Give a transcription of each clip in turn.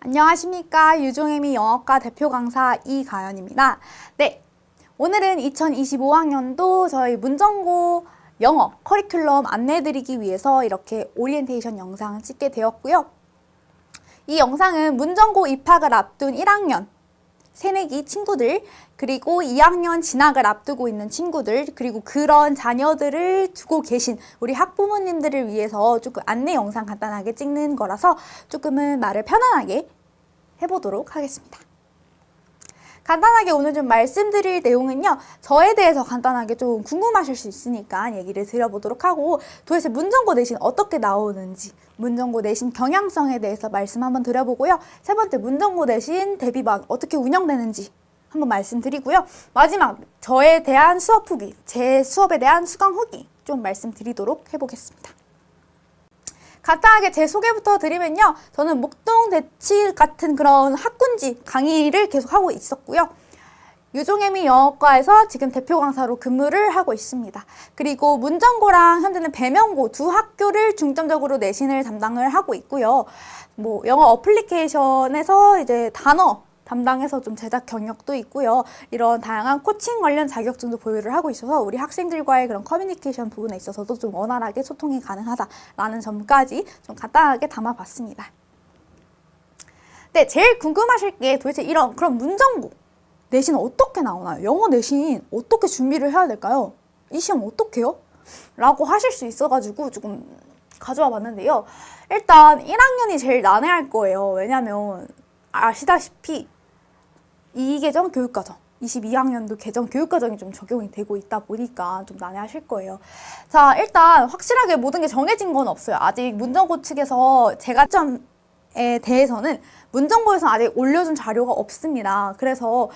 안녕하십니까. 유종혜미 영어과 대표 강사 이가연입니다. 네, 오늘은 2025학년도 저희 문정고 영어 커리큘럼 안내해드리기 위해서 이렇게 오리엔테이션 영상을 찍게 되었고요. 이 영상은 문정고 입학을 앞둔 1학년 새내기 친구들, 그리고 2학년 진학을 앞두고 있는 친구들, 그리고 그런 자녀들을 두고 계신 우리 학부모님들을 위해서 조금 안내 영상 간단하게 찍는 거라서 조금은 말을 편안하게 해보도록 하겠습니다. 간단하게 오늘 좀 말씀드릴 내용은요, 저에 대해서 간단하게 좀 궁금하실 수 있으니까 얘기를 드려보도록 하고, 도대체 문정고 내신 어떻게 나오는지, 문정고 내신 경향성에 대해서 말씀 한번 드려보고요. 세 번째, 문정고 내신 대비반 어떻게 운영되는지 한번 말씀드리고요. 마지막, 저에 대한 수업 후기, 제 수업에 대한 수강 후기 좀 말씀드리도록 해보겠습니다. 간단하게 제 소개부터 드리면요. 저는 목동대치 같은 그런 학군지 강의를 계속 하고 있었고요. 유종혜미 영어과에서 지금 대표 강사로 근무를 하고 있습니다. 그리고 문정고랑 현재는 배명고 두 학교를 중점적으로 내신을 담당을 하고 있고요. 영어 어플리케이션에서 이제 단어 담당해서 좀 제작 경력도 있고요. 이런 다양한 코칭 관련 자격증도 보유를 하고 있어서 우리 학생들과의 그런 커뮤니케이션 부분에 있어서도 좀 원활하게 소통이 가능하다라는 점까지 좀 간단하게 담아봤습니다. 네, 제일 궁금하실 게 도대체 그럼 문정고 내신 어떻게 나오나요? 영어 내신 어떻게 준비를 해야 될까요? 이 시험 어떻게 해요? 라고 하실 수 있어가지고 조금 가져와 봤는데요. 일단 1학년이 제일 난해할 거예요. 왜냐면 아시다시피 이 개정 교육과정, 22학년도 개정 교육과정이 좀 적용이 되고 있다 보니까 좀 난해하실 거예요. 자, 일단 확실하게 모든 게 정해진 건 없어요. 아직 문정고 측에서 제가 점에 대해서는 문정고에서 아직 올려준 자료가 없습니다. 그래서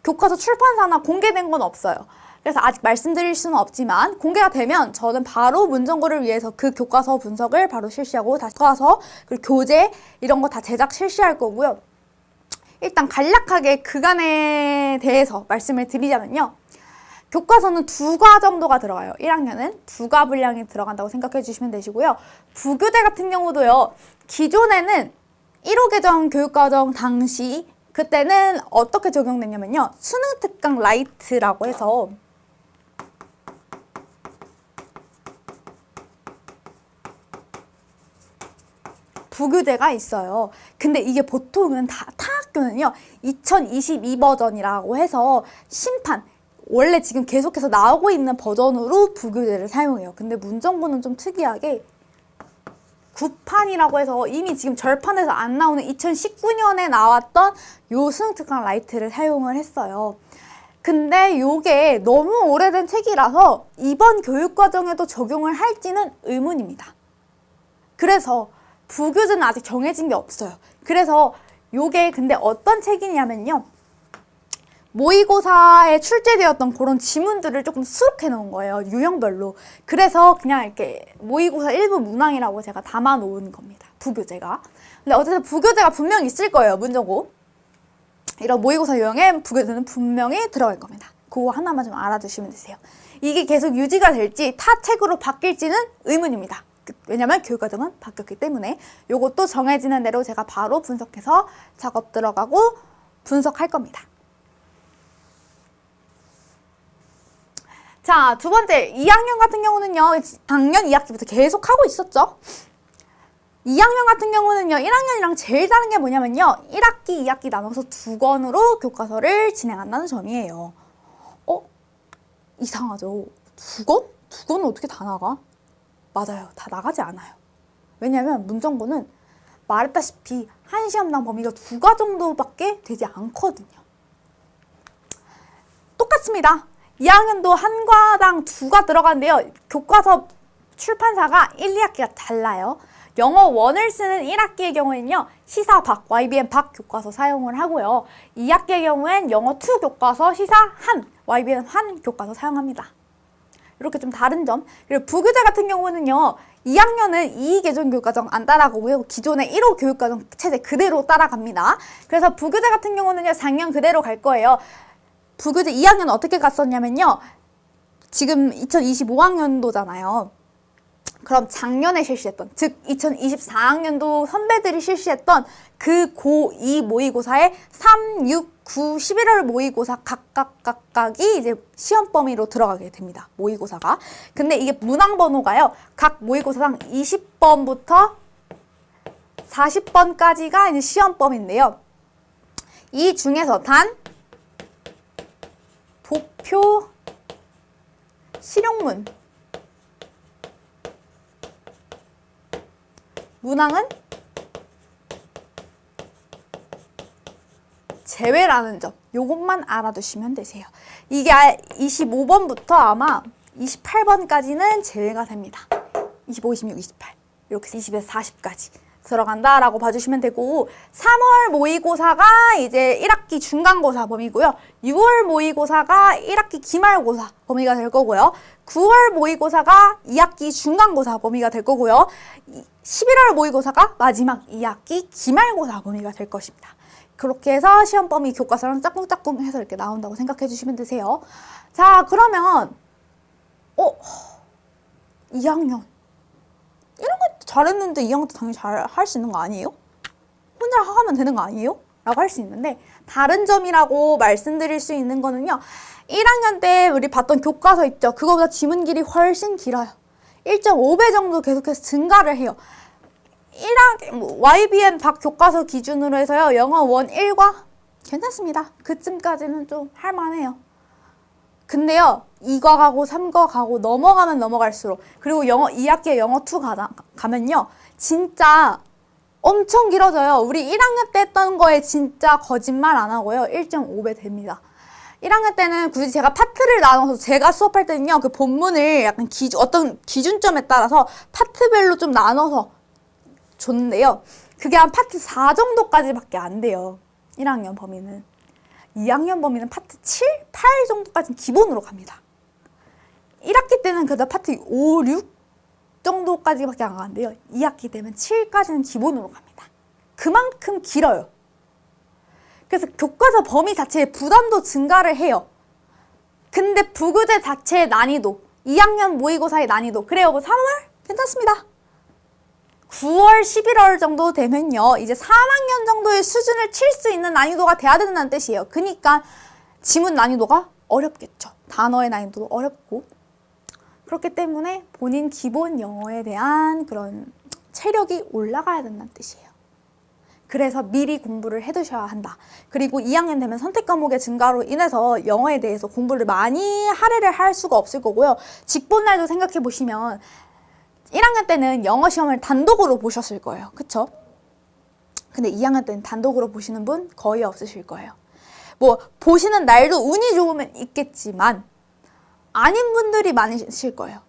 교과서 출판사나 공개된 건 없어요. 그래서 아직 말씀드릴 수는 없지만 공개가 되면 저는 바로 문정고를 위해서 그 교과서 분석을 바로 실시하고 다시 교과서, 그리고 교재 이런 거 다 제작 실시할 거고요. 일단 간략하게 그간에 대해서 말씀을 드리자면요. 교과서는 2과 정도가 들어가요. 1학년은 2과 분량이 들어간다고 생각해 주시면 되시고요. 부교재 같은 경우도요. 기존에는 1호 개정 교육과정 당시 그때는 어떻게 적용됐냐면요. 수능 특강 라이트라고 해서 부교재가 있어요. 근데 이게 보통은 타 학교는요 2022 버전이라고 해서 원래 지금 계속해서 나오고 있는 버전으로 부교재를 사용해요. 근데 문정고는 좀 특이하게 구판이라고 해서 이미 지금 절판에서 안 나오는 2019년에 나왔던 요 수능특강 라이트를 사용을 했어요. 근데 요게 너무 오래된 책이라서 이번 교육과정에도 적용을 할지는 의문입니다. 그래서 부교재는 아직 정해진 게 없어요. 그래서 요게 근데 어떤 책이냐면요. 모의고사에 출제되었던 그런 지문들을 조금 수록해 놓은 거예요. 유형별로. 그래서 그냥 이렇게 모의고사 일부 문항이라고 제가 담아 놓은 겁니다. 부교재가. 근데 어쨌든 부교재가 분명히 있을 거예요. 문정고. 이런 모의고사 유형에 부교재는 분명히 들어갈 겁니다. 그거 하나만 좀 알아두시면 되세요. 이게 계속 유지가 될지 타 책으로 바뀔지는 의문입니다. 왜냐면 교육과정은 바뀌었기 때문에 요것도 정해지는 대로 제가 바로 분석해서 작업 들어가고 분석할 겁니다. 자, 두 번째, 2학년 같은 경우는요, 작년 2학기부터 계속 하고 있었죠. 2학년 같은 경우는요, 1학년이랑 제일 다른 게 뭐냐면요, 1학기, 2학기 나눠서 2권으로 교과서를 진행한다는 점이에요. 이상하죠? 2권? 2권은 어떻게 다 나가? 맞아요. 다 나가지 않아요. 왜냐면 문정고는 말했다시피 한 시험당 범위가 2과 정도밖에 되지 않거든요. 똑같습니다. 2학년도 한 과당 2과 들어가는데요. 교과서 출판사가 1, 2학기가 달라요. 영어 1을 쓰는 1학기의 경우에는요. 시사 박, YBM 박 교과서 사용을 하고요. 2학기의 경우엔 영어 2 교과서 시사 한, YBM 한 교과서 사용합니다. 이렇게 좀 다른 점. 그리고 부교재 같은 경우는요. 2학년은 2개정 교육과정 안 따라가고요. 기존의 1호 교육과정 체제 그대로 따라갑니다. 그래서 부교재 같은 경우는요. 작년 그대로 갈 거예요. 부교재 2학년 어떻게 갔었냐면요. 지금 2025학년도잖아요. 그럼 작년에 실시했던, 즉 2024학년도 선배들이 실시했던 그 고2 모의고사의 3, 6, 9, 11월 모의고사 각각이 이제 시험 범위로 들어가게 됩니다. 모의고사가. 근데 이게 문항 번호가요. 각 모의고사당 20번부터 40번까지가 이제 시험 범위인데요. 이 중에서 단 도표 실용문 문항은 제외라는 점, 요것만 알아두시면 되세요. 이게 25번부터 아마 28번까지는 제외가 됩니다. 25, 26, 28 이렇게 20에서 40까지 들어간다라고 봐주시면 되고, 3월 모의고사가 이제 1학기 중간고사 범위고요. 6월 모의고사가 1학기 기말고사 범위가 될 거고요. 9월 모의고사가 2학기 중간고사 범위가 될 거고요. 11월 모의고사가 마지막 2학기 기말고사 범위가 될 것입니다. 그렇게 해서 시험 범위 교과서랑 짝꿍짝꿍 해서 이렇게 나온다고 생각해 주시면 되세요. 자, 그러면 2학년 이런 거 잘했는데 2학년 때 당연히 잘 할 수 있는 거 아니에요? 혼자 하면 되는 거 아니에요? 라고 할 수 있는데, 다른 점이라고 말씀드릴 수 있는 거는요, 1학년 때 우리 봤던 교과서 있죠? 그거보다 지문 길이 훨씬 길어요. 1.5배 정도 계속해서 증가를 해요. YBM 박 교과서 기준으로 해서요, 영어 1, 1과 괜찮습니다. 그쯤까지는 좀 할만해요. 근데요, 2과 가고 3과 가고 넘어가면 넘어갈수록, 그리고 영어 2학기에 영어 2 가면요, 진짜 엄청 길어져요. 우리 1학년 때 했던 거에 진짜 거짓말 안 하고요, 1.5배 됩니다. 1학년 때는 굳이 제가 파트를 나눠서, 제가 수업할 때는요, 그 본문을 약간 어떤 기준점에 따라서 파트별로 좀 나눠서 줬는데요, 그게 한 파트 4 정도까지밖에 안 돼요. 1학년 범위는. 2학년 범위는 파트 7, 8 정도까지는 기본으로 갑니다. 1학기 때는 그래도 파트 5, 6 정도까지밖에 안 가는데요. 2학기 되면 7까지는 기본으로 갑니다. 그만큼 길어요. 그래서 교과서 범위 자체의 부담도 증가를 해요. 근데 부교재 자체의 난이도, 2학년 모의고사의 난이도, 그래요, 뭐 3월? 괜찮습니다. 9월, 11월 정도 되면요, 이제 3학년 정도의 수준을 칠 수 있는 난이도가 돼야 된다는 뜻이에요. 그러니까 지문 난이도가 어렵겠죠. 단어의 난이도도 어렵고. 그렇기 때문에 본인 기본 영어에 대한 그런 체력이 올라가야 된다는 뜻이에요. 그래서 미리 공부를 해두셔야 한다. 그리고 2학년 되면 선택 과목의 증가로 인해서 영어에 대해서 공부를 많이 할애를 할 수가 없을 거고요. 직본날도 생각해 보시면 1학년 때는 영어 시험을 단독으로 보셨을 거예요. 그쵸? 근데 2학년 때는 단독으로 보시는 분 거의 없으실 거예요. 뭐 보시는 날도 운이 좋으면 있겠지만 아닌 분들이 많으실 거예요.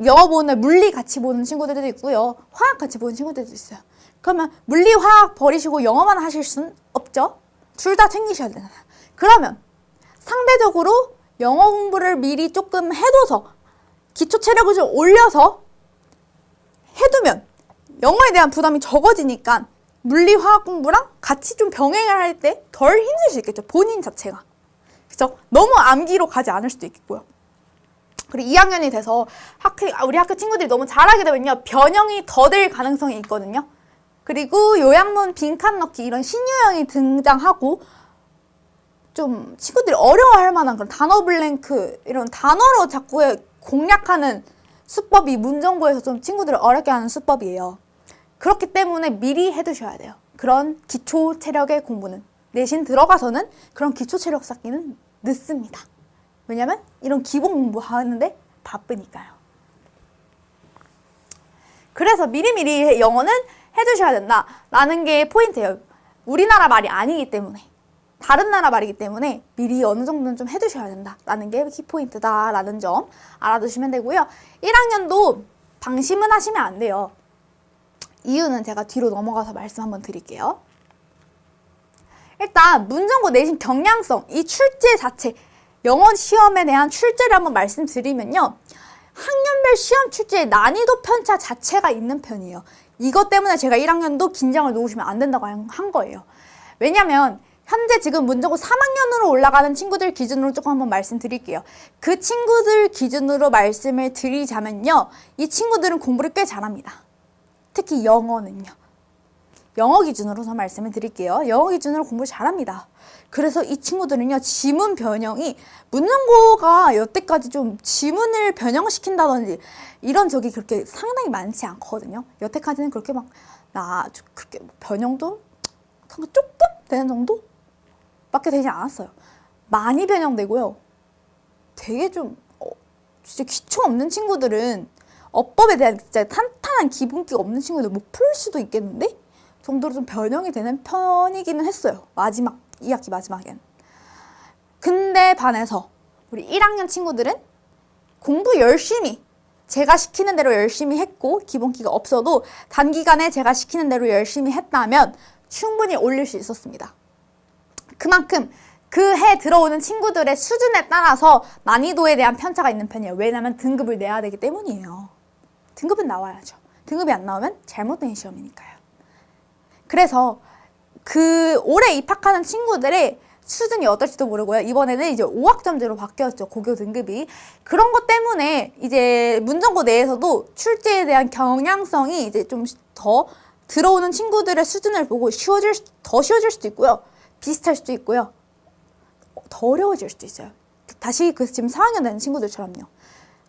영어 보는 날 물리 같이 보는 친구들도 있고요. 화학 같이 보는 친구들도 있어요. 그러면 물리, 화학 버리시고 영어만 하실 수는 없죠? 둘 다 챙기셔야 되잖아요. 그러면 상대적으로 영어 공부를 미리 조금 해둬서 기초 체력을 좀 올려서 해두면 영어에 대한 부담이 적어지니까 물리, 화학 공부랑 같이 좀 병행을 할 때 덜 힘들 수 있겠죠. 본인 자체가. 그래서 너무 암기로 가지 않을 수도 있겠고요. 그리고 2학년이 돼서 우리 학교 친구들이 너무 잘하게 되면요, 변형이 더 될 가능성이 있거든요. 그리고 요약문 빈칸 넣기 이런 신유형이 등장하고 좀 친구들이 어려워할 만한 그런 단어 블랭크 이런 단어로 자꾸 공략하는 수법이 문정고에서 좀 친구들을 어렵게 하는 수법이에요. 그렇기 때문에 미리 해두셔야 돼요. 그런 기초 체력의 공부는. 내신 들어가서는 그런 기초 체력 쌓기는 늦습니다. 왜냐면 이런 기본 공부하는데 바쁘니까요. 그래서 미리미리 영어는 해두셔야 된다라는 게 포인트예요. 우리나라 말이 아니기 때문에, 다른 나라 말이기 때문에 미리 어느 정도는 좀 해두셔야 된다라는 게 키포인트다라는 점 알아두시면 되고요. 1학년도 방심은 하시면 안 돼요. 이유는 제가 뒤로 넘어가서 말씀 한번 드릴게요. 일단 문정고 내신 경량성, 이 출제 자체, 영어 시험에 대한 출제를 한번 말씀드리면요, 학년별 시험 출제의 난이도 편차 자체가 있는 편이에요. 이것 때문에 제가 1학년도 긴장을 놓으시면 안 된다고 한 거예요. 왜냐면 현재 지금 문정고 3학년으로 올라가는 친구들 기준으로 조금 한번 말씀드릴게요. 그 친구들 기준으로 말씀을 드리자면요. 이 친구들은 공부를 꽤 잘합니다. 특히 영어는요. 영어 기준으로서 말씀을 드릴게요. 영어 기준으로 공부를 잘합니다. 그래서 이 친구들은요. 지문 변형이 문정고가 여태까지 좀 지문을 변형시킨다든지 이런 적이 그렇게 상당히 많지 않거든요. 여태까지는 그렇게 막 그렇게 변형도 조금 되는 정도? 밖에 되지 않았어요. 많이 변형되고요. 되게 좀 진짜 기초 없는 친구들은 어법에 대한 진짜 탄탄한 기본기가 없는 친구들 못 풀 수도 있겠는데? 정도로 좀 변형이 되는 편이기는 했어요. 2학기 마지막엔. 근데 반해서 우리 1학년 친구들은 공부 열심히 제가 시키는 대로 열심히 했고 기본기가 없어도 단기간에 제가 시키는 대로 열심히 했다면 충분히 올릴 수 있었습니다. 그만큼 그 해 들어오는 친구들의 수준에 따라서 난이도에 대한 편차가 있는 편이에요. 왜냐하면 등급을 내야 되기 때문이에요. 등급은 나와야죠. 등급이 안 나오면 잘못된 시험이니까요. 그래서 그 올해 입학하는 친구들의 수준이 어떨지도 모르고요. 이번에는 이제 5학점제로 바뀌었죠. 고교 등급이. 그런 것 때문에 이제 문정고 내에서도 출제에 대한 경향성이 이제 좀 더 들어오는 친구들의 수준을 보고 더 쉬워질 수도 있고요. 비슷할 수도 있고요. 더 어려워질 수도 있어요. 다시 지금 4학년 되는 친구들처럼요.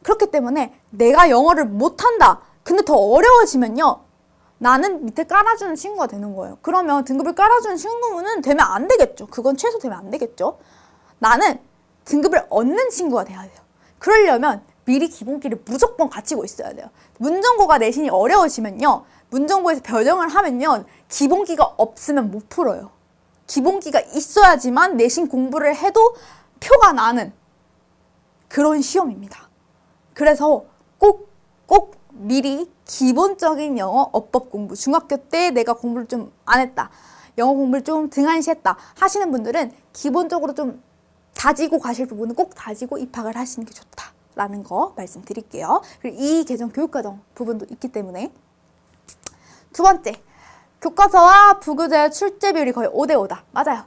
그렇기 때문에 내가 영어를 못한다. 근데 더 어려워지면요. 나는 밑에 깔아주는 친구가 되는 거예요. 그러면 등급을 깔아주는 친구는 되면 안 되겠죠. 그건 최소 되면 안 되겠죠. 나는 등급을 얻는 친구가 돼야 돼요. 그러려면 미리 기본기를 무조건 갖추고 있어야 돼요. 문정고가 내신이 어려워지면요. 문정고에서 변형을 하면요. 기본기가 없으면 못 풀어요. 기본기가 있어야지만 내신 공부를 해도 표가 나는 그런 시험입니다. 그래서 꼭 미리 기본적인 영어 어법 공부, 중학교 때 내가 공부를 좀 안 했다, 영어 공부를 좀 등한시했다 하시는 분들은 기본적으로 좀 다지고 가실 부분은 꼭 다지고 입학을 하시는 게 좋다라는 거 말씀드릴게요. 그리고 이 개정 교육과정 부분도 있기 때문에. 두 번째, 교과서와 부교재 출제 비율이 거의 5대5다. 맞아요.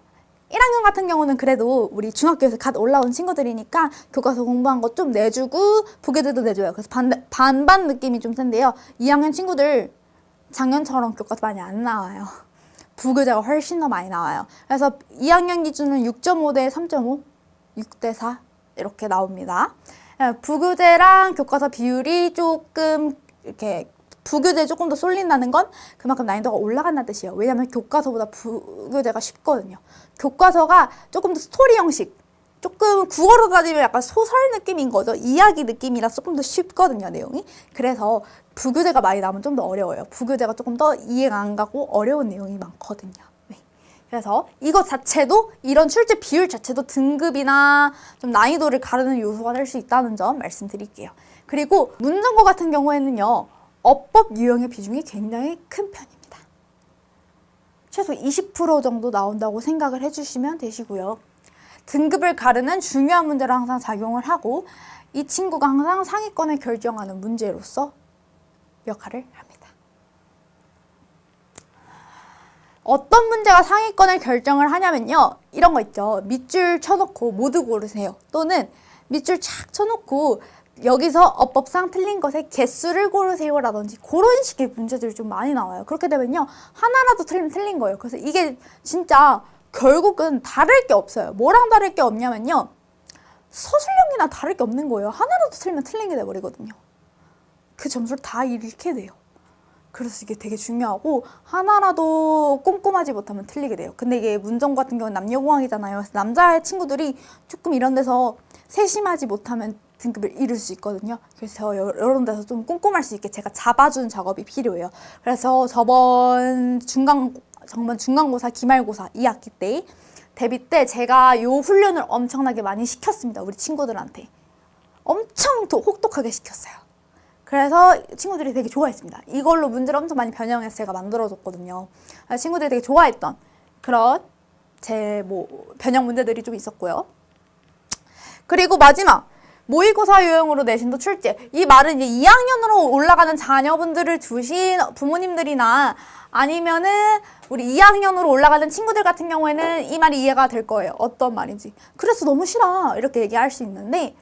1학년 같은 경우는 그래도 우리 중학교에서 갓 올라온 친구들이니까 교과서 공부한 거 좀 내주고 부교재도 내줘요. 그래서 반반 느낌이 좀 센데요. 2학년 친구들 작년처럼 교과서 많이 안 나와요. 부교재가 훨씬 더 많이 나와요. 그래서 2학년 기준은 6.5 대 3.5, 6 대 4 이렇게 나옵니다. 부교재랑 교과서 비율이 조금 이렇게 부교재에 조금 더 쏠린다는 건 그만큼 난이도가 올라간다는 뜻이에요. 왜냐하면 교과서보다 부교재가 쉽거든요. 교과서가 조금 더 스토리 형식, 조금 국어로 따지면 약간 소설 느낌인 거죠. 이야기 느낌이라 조금 더 쉽거든요, 내용이. 그래서 부교재가 많이 나오면 좀 더 어려워요. 부교재가 조금 더 이해가 안 가고 어려운 내용이 많거든요. 네. 그래서 이것 자체도, 이런 출제 비율 자체도 등급이나 좀 난이도를 가르는 요소가 될 수 있다는 점 말씀드릴게요. 그리고 문정고 같은 경우에는요, 어법 유형의 비중이 굉장히 큰 편입니다. 최소 20% 정도 나온다고 생각을 해주시면 되시고요. 등급을 가르는 중요한 문제로 항상 작용을 하고 이 친구가 항상 상위권을 결정하는 문제로서 역할을 합니다. 어떤 문제가 상위권을 결정을 하냐면요. 이런 거 있죠. 밑줄 쳐놓고 모두 고르세요. 또는 밑줄 착 쳐놓고 여기서 어법상 틀린 것의 개수를 고르세요라든지 그런 식의 문제들이 좀 많이 나와요. 그렇게 되면요. 하나라도 틀리면 틀린 거예요. 그래서 이게 진짜 결국은 다를 게 없어요. 뭐랑 다를 게 없냐면요. 서술형이나 다를 게 없는 거예요. 하나라도 틀리면 틀린 게 돼버리거든요. 그 점수를 다 잃게 돼요. 그래서 이게 되게 중요하고 하나라도 꼼꼼하지 못하면 틀리게 돼요. 근데 이게 문정고 같은 경우는 남녀공학이잖아요. 그래서 남자의 친구들이 조금 이런 데서 세심하지 못하면 등급을 잃을 수 있거든요. 그래서 이런 데서 좀 꼼꼼할 수 있게 제가 잡아주는 작업이 필요해요. 그래서 저번 중간고사, 기말고사 2학기 때 데뷔 때 제가 요 훈련을 엄청나게 많이 시켰습니다. 우리 친구들한테. 엄청 혹독하게 시켰어요. 그래서 친구들이 되게 좋아했습니다. 이걸로 문제를 엄청 많이 변형해서 제가 만들어줬거든요. 친구들이 되게 좋아했던 그런 제 변형 문제들이 좀 있었고요. 그리고 마지막, 모의고사 유형으로 내신도 출제. 이 말은 이제 2학년으로 올라가는 자녀분들을 두신 부모님들이나 아니면은 우리 2학년으로 올라가는 친구들 같은 경우에는 이 말이 이해가 될 거예요. 어떤 말인지. 그래서 너무 싫어. 이렇게 얘기할 수 있는데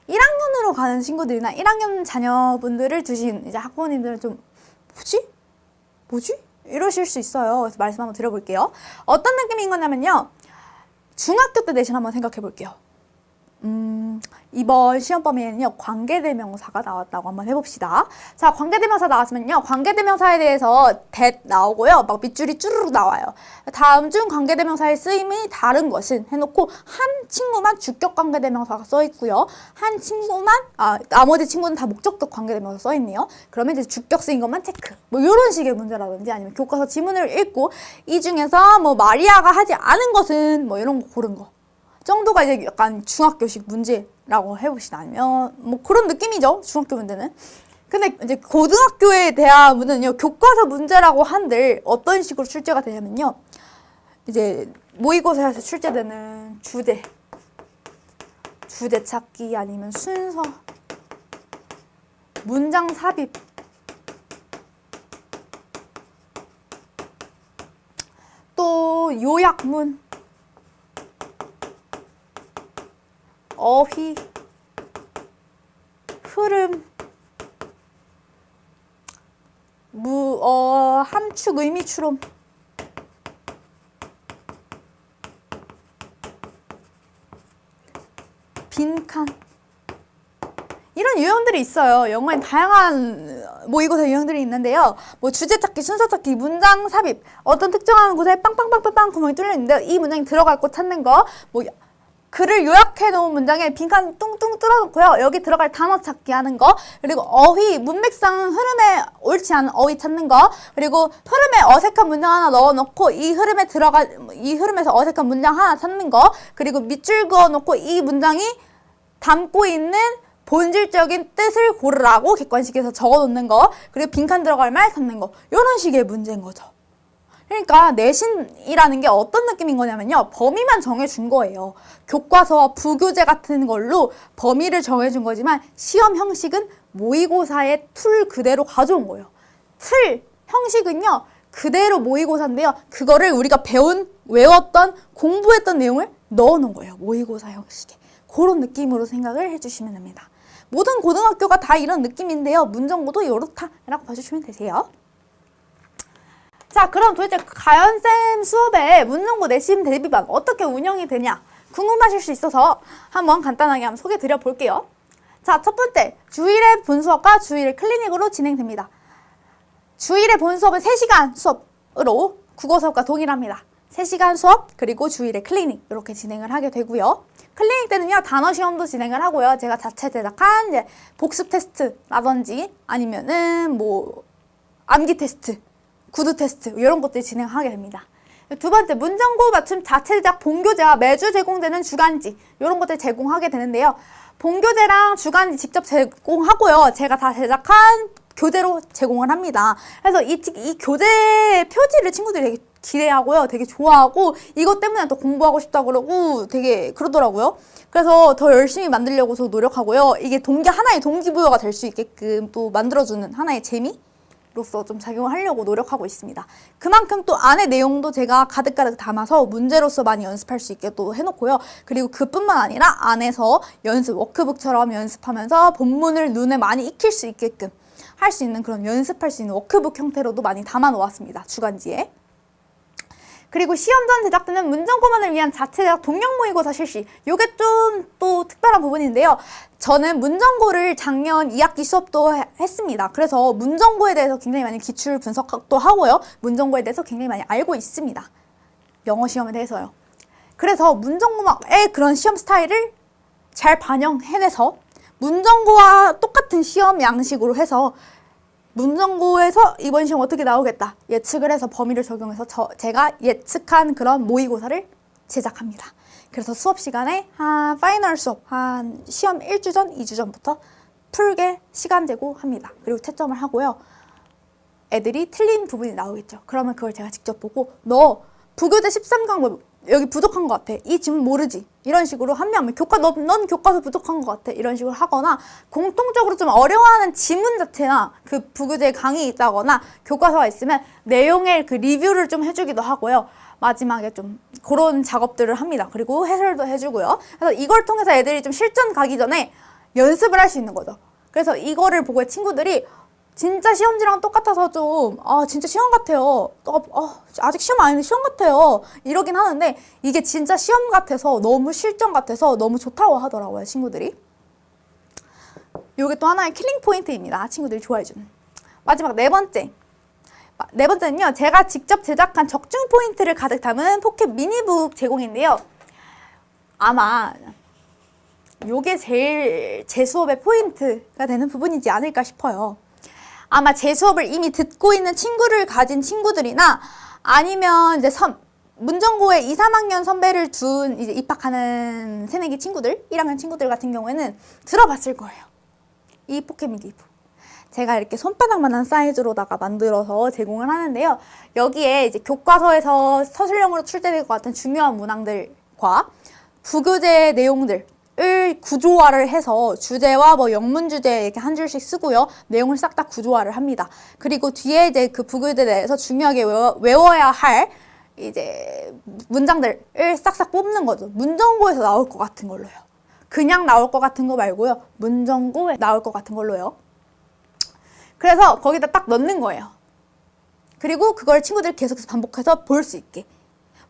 1학년으로 가는 친구들이나 1학년 자녀분들을 두신 이제 학부모님들은 좀 뭐지? 이러실 수 있어요. 그래서 말씀 한번 드려볼게요. 어떤 느낌인 거냐면요. 중학교 때 내신 한번 생각해 볼게요. 이번 시험 범위에는요, 관계대명사가 나왔다고 한번 해봅시다. 자, 관계대명사 나왔으면요, 관계대명사에 대해서 that 나오고요, 막 밑줄이 쭈르륵 나와요. 다음 중 관계대명사의 쓰임이 다른 것은 해놓고 한 친구만 주격 관계대명사가 써있고요, 한 친구만, 나머지 친구는 다 목적격 관계대명사 써있네요. 그러면 이제 주격 쓰인 것만 체크. 뭐 이런 식의 문제라든지 아니면 교과서 지문을 읽고 이 중에서 뭐 마리아가 하지 않은 것은 뭐 이런 거 고른 거. 정도가 이제 약간 중학교식 문제라고 해봅시다. 아니면 뭐 그런 느낌이죠. 중학교 문제는. 근데 이제 고등학교에 대한 문제는요. 교과서 문제라고 한들 어떤 식으로 출제가 되냐면요. 이제 모의고사에서 출제되는 주제 찾기 아니면 순서, 문장 삽입, 또 요약문, 어휘, 흐름, 함축, 의미 추론, 빈칸 이런 유형들이 있어요. 영어엔 다양한 모의고사 유형들이 있는데요. 뭐 주제 찾기, 순서 찾기, 문장 삽입, 어떤 특정한 곳에 빵빵빵빵빵 구멍이 뚫려 있는데 이 문장이 들어갈 곳 찾는 거, 뭐 글을 요약해 놓은 문장에 빈칸 뚱뚱 뚫어놓고요. 여기 들어갈 단어 찾기 하는 거, 그리고 어휘, 문맥상 흐름에 옳지 않은 어휘 찾는 거, 그리고 흐름에 어색한 문장 하나 넣어놓고 이 흐름에서 어색한 문장 하나 찾는 거, 그리고 밑줄 그어놓고 이 문장이 담고 있는 본질적인 뜻을 고르라고 객관식에서 적어놓는 거, 그리고 빈칸 들어갈 말 찾는 거, 이런 식의 문제인 거죠. 그러니까 내신이라는 게 어떤 느낌인 거냐면요. 범위만 정해준 거예요. 교과서와 부교재 같은 걸로 범위를 정해준 거지만 시험 형식은 모의고사의 툴 그대로 가져온 거예요. 틀, 형식은요. 그대로 모의고사인데요. 그거를 우리가 외웠던, 공부했던 내용을 넣어놓은 거예요. 모의고사 형식에. 그런 느낌으로 생각을 해주시면 됩니다. 모든 고등학교가 다 이런 느낌인데요. 문정고도 이렇다라고 봐주시면 되세요. 자, 그럼 도대체 가연쌤 수업에 문정고 내신 대비반 어떻게 운영이 되냐 궁금하실 수 있어서 한번 간단하게 한번 소개 드려 볼게요. 자, 첫 번째, 주일에 본수업과 주일에 클리닉으로 진행됩니다. 주일에 본수업은 3시간 수업으로 국어 수업과 동일합니다. 3시간 수업 그리고 주일에 클리닉 이렇게 진행을 하게 되고요. 클리닉 때는요, 단어 시험도 진행을 하고요. 제가 자체 제작한 이제 복습 테스트라든지 아니면은 뭐 암기 테스트, 구두 테스트 이런 것들이 진행하게 됩니다. 두 번째, 문정고 맞춤 자체 제작 본교재와 매주 제공되는 주간지 이런 것들 제공하게 되는데요. 본교재랑 주간지 직접 제공하고요. 제가 다 제작한 교재로 제공을 합니다. 그래서 이 교재 표지를 친구들이 되게 기대하고요. 되게 좋아하고 이것 때문에 더 공부하고 싶다고 그러고 되게 그러더라고요. 그래서 더 열심히 만들려고서 노력하고요. 이게 하나의 동기부여가 될 수 있게끔 또 만들어주는 하나의 재미로서 좀 작용을 하려고 노력하고 있습니다. 그만큼 또 안에 내용도 제가 가득가득 담아서 문제로서 많이 연습할 수 있게 또 해놓고요. 그리고 그뿐만 아니라 안에서 워크북처럼 연습하면서 본문을 눈에 많이 익힐 수 있게끔 할 수 있는 그런 연습할 수 있는 워크북 형태로도 많이 담아 놓았습니다. 주간지에. 그리고 시험 전 제작되는 문정고만을 위한 자체 제작 동영 모의고사 실시. 요게 좀 또 특별한 부분인데요. 저는 문정고를 작년 2학기 수업도 했습니다. 그래서 문정고에 대해서 굉장히 많이 기출 분석도 하고요. 문정고에 대해서 굉장히 많이 알고 있습니다. 영어 시험에 대해서요. 그래서 문정고의 그런 시험 스타일을 잘 반영해내서 문정고와 똑같은 시험 양식으로 해서 문정고에서 이번 시험 어떻게 나오겠다 예측을 해서 범위를 적용해서 제가 예측한 그런 모의고사를 제작합니다. 그래서 수업 시간에 파이널 수업 한 시험 1주 전, 2주 전부터 풀게 시간 제공합니다. 그리고 채점을 하고요. 애들이 틀린 부분이 나오겠죠. 그러면 그걸 제가 직접 보고 너 부교재 13강물 여기 부족한 것 같아. 이 지문 모르지. 이런 식으로 한 명, 넌 교과서 부족한 것 같아. 이런 식으로 하거나 공통적으로 좀 어려워하는 지문 자체나 그 부교재 강의 있다거나 교과서가 있으면 내용의 그 리뷰를 좀 해주기도 하고요. 마지막에 좀 그런 작업들을 합니다. 그리고 해설도 해주고요. 그래서 이걸 통해서 애들이 좀 실전 가기 전에 연습을 할 수 있는 거죠. 그래서 이거를 보고 친구들이 진짜 시험지랑 똑같아서 좀 진짜 시험 같아요. 아직 시험 아닌데 시험 같아요. 이러긴 하는데 이게 진짜 시험 같아서 너무 실전 같아서 너무 좋다고 하더라고요, 친구들이. 이게 또 하나의 킬링 포인트입니다. 친구들이 좋아해주는. 마지막 네 번째는요. 제가 직접 제작한 적중 포인트를 가득 담은 포켓 미니북 제공인데요. 아마 요게 제일 제 수업의 포인트가 되는 부분이지 않을까 싶어요. 아마 제 수업을 이미 듣고 있는 친구를 가진 친구들이나 아니면 이제 문정고에 2, 3학년 선배를 둔 이제 입학하는 새내기 친구들, 1학년 친구들 같은 경우에는 들어봤을 거예요. 이 포켓 미니북. 제가 이렇게 손바닥만한 사이즈로다가 만들어서 제공을 하는데요. 여기에 이제 교과서에서 서술형으로 출제될 것 같은 중요한 문항들과 부교재 내용들 을 구조화를 해서 주제와 뭐 영문 주제 이렇게 한 줄씩 쓰고요. 내용을 싹 다 구조화를 합니다. 그리고 뒤에 이제 그 부교재 내에서 중요하게 외워야 할 이제 문장들을 싹싹 뽑는 거죠. 문정고에서 나올 것 같은 걸로요. 그냥 나올 것 같은 거 말고요. 문정고에 나올 것 같은 걸로요. 그래서 거기다 딱 넣는 거예요. 그리고 그걸 친구들이 계속해서 반복해서 볼 수 있게.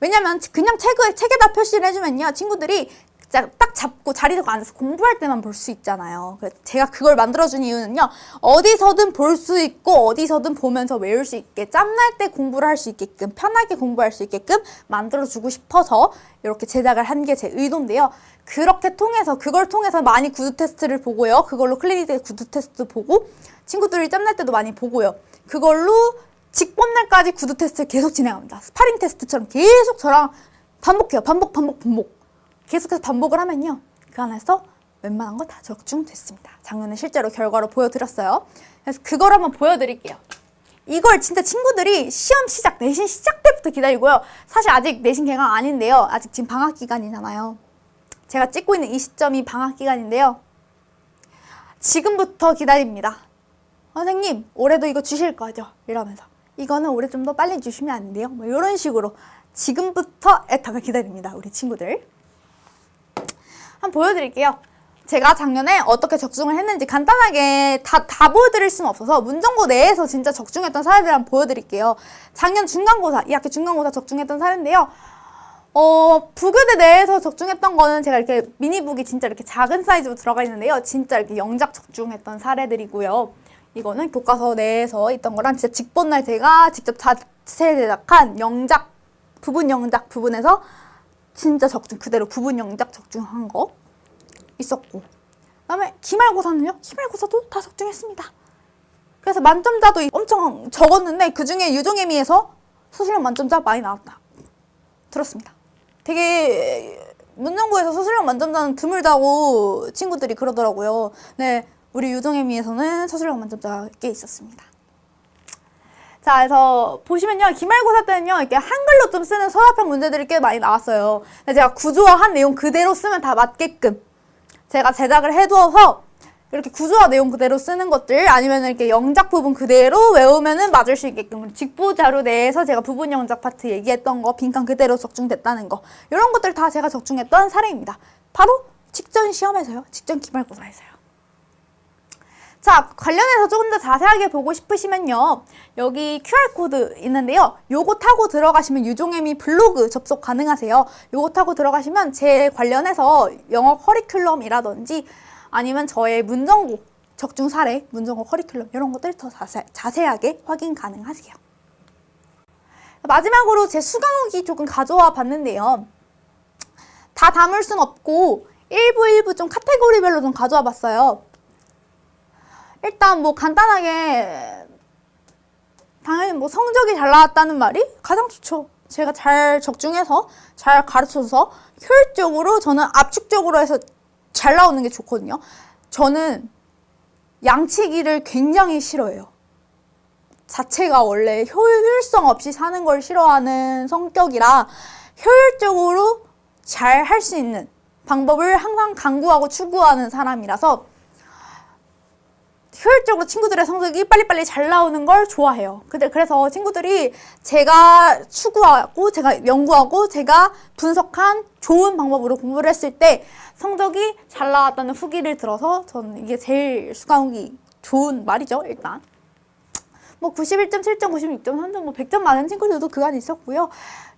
왜냐면 그냥 책에다 표시를 해주면요. 친구들이 딱 잡고 자리에 앉아서 공부할 때만 볼 수 있잖아요. 그래서 제가 그걸 만들어준 이유는요. 어디서든 볼 수 있고 어디서든 보면서 외울 수 있게 짬날 때 공부를 할 수 있게끔 편하게 공부할 수 있게끔 만들어주고 싶어서 이렇게 제작을 한 게 제 의도인데요. 그걸 통해서 많이 구두 테스트를 보고요. 그걸로 클리닉 구두 테스트 보고 친구들이 짬날 때도 많이 보고요. 그걸로 직본날까지 구두 테스트를 계속 진행합니다. 스파링 테스트처럼 계속 저랑 반복해요. 반복. 계속해서 반복을 하면요. 그 안에서 웬만한 거 다 적중됐습니다. 작년에 실제로 결과로 보여드렸어요. 그래서 그걸 한번 보여드릴게요. 이걸 진짜 친구들이 내신 시작 때부터 기다리고요. 사실 아직 내신 개강 아닌데요. 아직 지금 방학 기간이잖아요. 제가 찍고 있는 이 시점이 방학 기간인데요. 지금부터 기다립니다. 선생님, 올해도 이거 주실 거죠? 이러면서. 이거는 올해 좀 더 빨리 주시면 안 돼요? 뭐 이런 식으로 지금부터 애타게 기다립니다. 우리 친구들. 한번 보여드릴게요. 제가 작년에 어떻게 적중을 했는지 간단하게 다 보여드릴 수는 없어서 문정고 내에서 진짜 적중했던 사례들 한번 보여드릴게요. 작년 중간고사, 2학기 중간고사 적중했던 사례인데요. 부교대 내에서 적중했던 거는 제가 이렇게 미니북이 진짜 이렇게 작은 사이즈로 들어가 있는데요. 진짜 이렇게 영작 적중했던 사례들이고요. 이거는 교과서 내에서 있던 거랑 진짜 직본날 제가 직접 자체 제작한 부분 영작 부분에서 진짜 적중 그대로 부분 영작 적중한 거 있었고, 그다음에 기말고사는요. 기말고사도 다 적중했습니다. 그래서 만점자도 엄청 적었는데 그중에 유종애미에서 서술형 만점자 많이 나왔다 들었습니다. 되게 문정고에서 서술형 만점자는 드물다고 친구들이 그러더라고요. 네, 우리 유종애미에서는 서술형 만점자가 꽤 있었습니다. 자, 그래서 보시면요. 기말고사 때는요. 이렇게 한글로 좀 쓰는 서랍형 문제들이 꽤 많이 나왔어요. 제가 구조화한 내용 그대로 쓰면 다 맞게끔 제가 제작을 해두어서 이렇게 구조화 내용 그대로 쓰는 것들 아니면 이렇게 영작 부분 그대로 외우면은 맞을 수 있게끔 직보 자료 내에서 제가 부분 영작 파트 얘기했던 거 빈칸 그대로 적중됐다는 거 이런 것들 다 제가 적중했던 사례입니다. 바로 직전 시험에서요. 직전 기말고사에서요. 자, 관련해서 조금 더 자세하게 보고 싶으시면요. 여기 QR코드 있는데요. 요거 타고 들어가시면 유종애미 블로그 접속 가능하세요. 요거 타고 들어가시면 제 관련해서 영어 커리큘럼이라든지 아니면 저의 문정고 적중 사례, 문정고 커리큘럼 이런 것들 더 자세하게 확인 가능하세요. 마지막으로 제 수강 후기 조금 가져와 봤는데요. 다 담을 순 없고 일부 좀 카테고리별로 좀 가져와 봤어요. 일단 뭐 간단하게 당연히 뭐 성적이 잘 나왔다는 말이 가장 좋죠. 제가 잘 적중해서 잘 가르쳐서 효율적으로 저는 압축적으로 해서 잘 나오는 게 좋거든요. 저는 양치기를 굉장히 싫어해요. 자체가 원래 효율성 없이 사는 걸 싫어하는 성격이라 효율적으로 잘 할 수 있는 방법을 항상 강구하고 추구하는 사람이라서 효율적으로 친구들의 성적이 빨리빨리 잘 나오는 걸 좋아해요. 그래서 친구들이 제가 추구하고 제가 연구하고 제가 분석한 좋은 방법으로 공부를 했을 때 성적이 잘 나왔다는 후기를 들어서 저는 이게 제일 수강하기 좋은 말이죠. 일단 뭐 91.7점, 96점, 3점, 뭐 100점 많은 친구들도 그 안에 있었고요.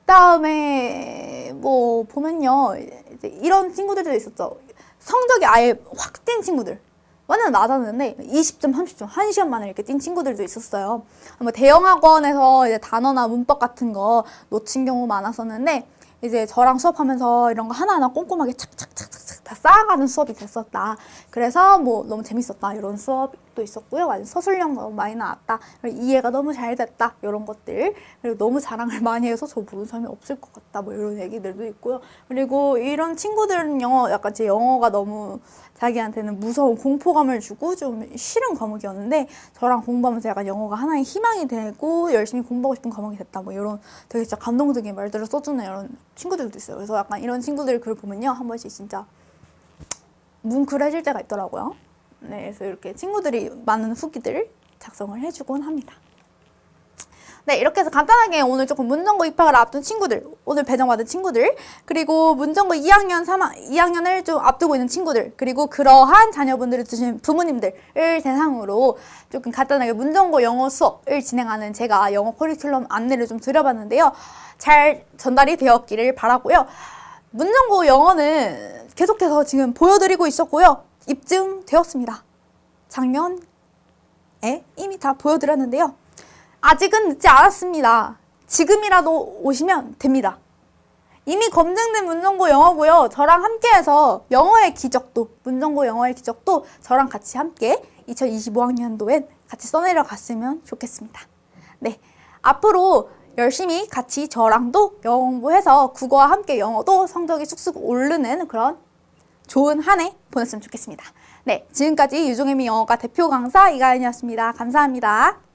그다음에 뭐 보면요, 이제 이런 친구들도 있었죠. 성적이 아예 확 뛴 친구들. 완전 낮았는데 20점, 30점, 1시간 만에 이렇게 뛴 친구들도 있었어요. 뭐 대형 학원에서 이제 단어나 문법 같은 거 놓친 경우 많았었는데 이제 저랑 수업하면서 이런 거 하나하나 꼼꼼하게 착착착착착 다 쌓아가는 수업이 됐었다. 그래서 뭐 너무 재밌었다. 이런 수업도 있었고요. 완전 서술형 너무 많이 나왔다. 이해가 너무 잘 됐다. 이런 것들. 그리고 너무 자랑을 많이 해서 저 모르는 사람이 없을 것 같다. 뭐 이런 얘기들도 있고요. 그리고 이런 친구들은요, 약간 제 영어가 너무 자기한테는 무서운 공포감을 주고 좀 싫은 과목이었는데 저랑 공부하면서 약간 영어가 하나의 희망이 되고 열심히 공부하고 싶은 과목이 됐다. 뭐 이런 되게 진짜 감동적인 말들을 써주는 이런 친구들도 있어요. 그래서 약간 이런 친구들 글 보면요, 한 번씩 진짜 뭉클해질 때가 있더라고요. 네, 그래서 이렇게 친구들이 많은 후기들 작성을 해주곤 합니다. 네, 이렇게 해서 간단하게 오늘 조금 문정고 입학을 앞둔 친구들, 오늘 배정받은 친구들, 그리고 문정고 2학년을 좀 앞두고 있는 친구들, 그리고 그러한 자녀분들을 두신 부모님들을 대상으로 조금 간단하게 문정고 영어 수업을 진행하는 제가 영어 커리큘럼 안내를 좀 드려봤는데요. 잘 전달이 되었기를 바라고요. 문정고 영어는 계속해서 지금 보여드리고 있었고요. 입증되었습니다. 작년에 이미 다 보여드렸는데요. 아직은 늦지 않았습니다. 지금이라도 오시면 됩니다. 이미 검증된 문정고 영어고요. 저랑 함께해서 영어의 기적도, 문정고 영어의 기적도 저랑 같이 함께 2025학년도엔 같이 써내려 갔으면 좋겠습니다. 네, 앞으로 열심히 같이 저랑도 영어 공부해서 국어와 함께 영어도 성적이 쑥쑥 오르는 그런 좋은 한 해 보냈으면 좋겠습니다. 네, 지금까지 유종혜미 영어과 대표 강사 이가연이었습니다. 감사합니다.